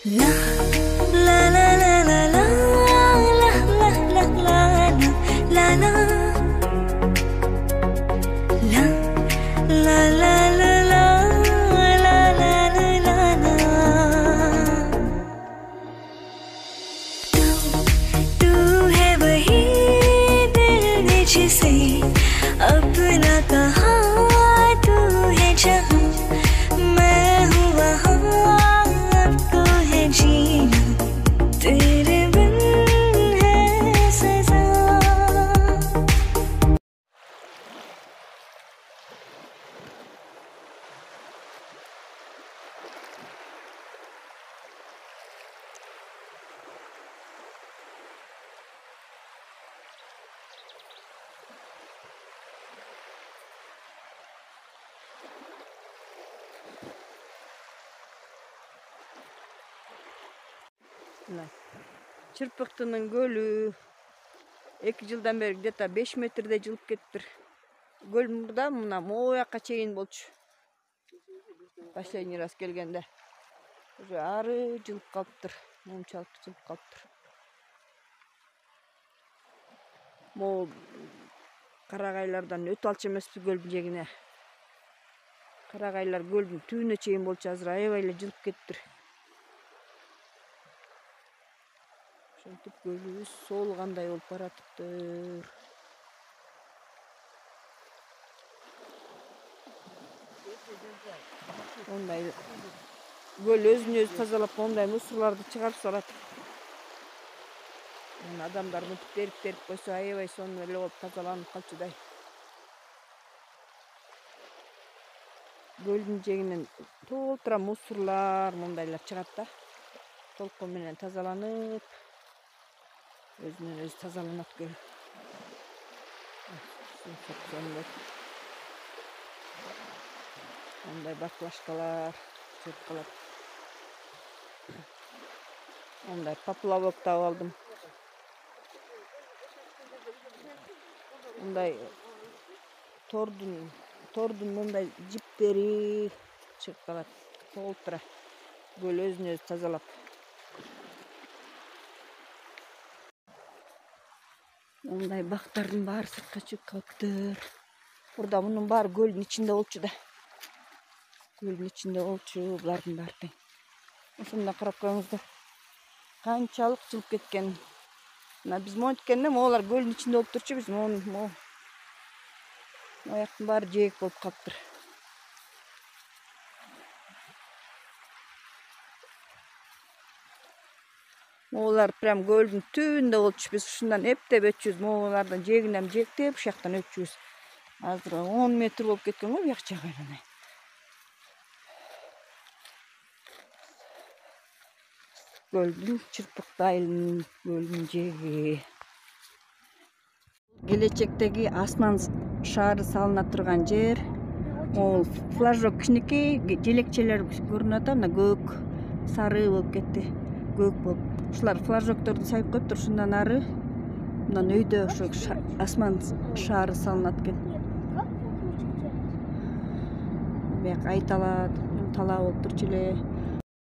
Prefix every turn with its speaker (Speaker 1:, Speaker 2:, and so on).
Speaker 1: La la la la la la la la la la la la la la la जिसे अपना कहा तू है जहाँ मैं हूँ वहाँ अब तो है जीना तेरे बिन है सजा
Speaker 2: Çırpıktının gölü 2 жылдан beri где-то 5 metrede жылып кетиптир. Göl burada мына мояка чейин болчу. Последний раз келгенде. Уже ары жылып калыптыр. Мончалык жылып калыптыр. Могу карагайлардан өтө алчу эмеспиз гөлдүн жегине. Карагайлар гөлдүн түбүнө чейин болчу, азыр аябай эле жылып кетиптир. Ошентип гөлүбүз соолгандай болуп баратыптыр. Ондай гөл өзүн өзү тазалап, ондай мусорларды чыгарып салат. Адамдар мынтип берип койсо аябай сонун эле болуп тазаланып калчудай. Гөлдүн жегинен толтура мусорлар мындайлар чыгат да. Толкун менен тазаланып, өзүнөн өзү тазаланат гөл. Ондай баклажкалар чыркалат. Ондай поплавок таап алдым. Ондай тордун мындай жиптери чыркалат. Толтура гөл өзүн өзү тазалап. Ондай бактардын баары сыртка чыгып калыптыр. Бурда мунун баары гөлдүн ичинде болчу да. Gölün içinde olçu, bulardın bari teң. Ошондо карап коюңуздар. Канчалык жылып кеткен. Мына биз монткенде могулар гөлдүн ичинде болуп турчу, биз мояктын баары жээк болуп калыптыр. Могулар прям гөлдүн түбүндө болчу, биз ушундан эптеп өтчүбүз, могулардын жээгинен жээктеп ушуяктан өтчүбүз. Азыр 10 метр болуп кеткен го буяк жагы айланай. Gölün Çırpıktay'ın gölün jegi. Gelecekteki asman şaarı salına turgan jer. Ол флажок кичинекей желекчелер көрүнөт, ана көк, сары болуп кетти. Көк болуп. Ушулар флажокторду сайып коюптур, ушундан ары мындан өйдө ошо асман шаары салынат экен. Бияк ай талаа болуп турчу эле.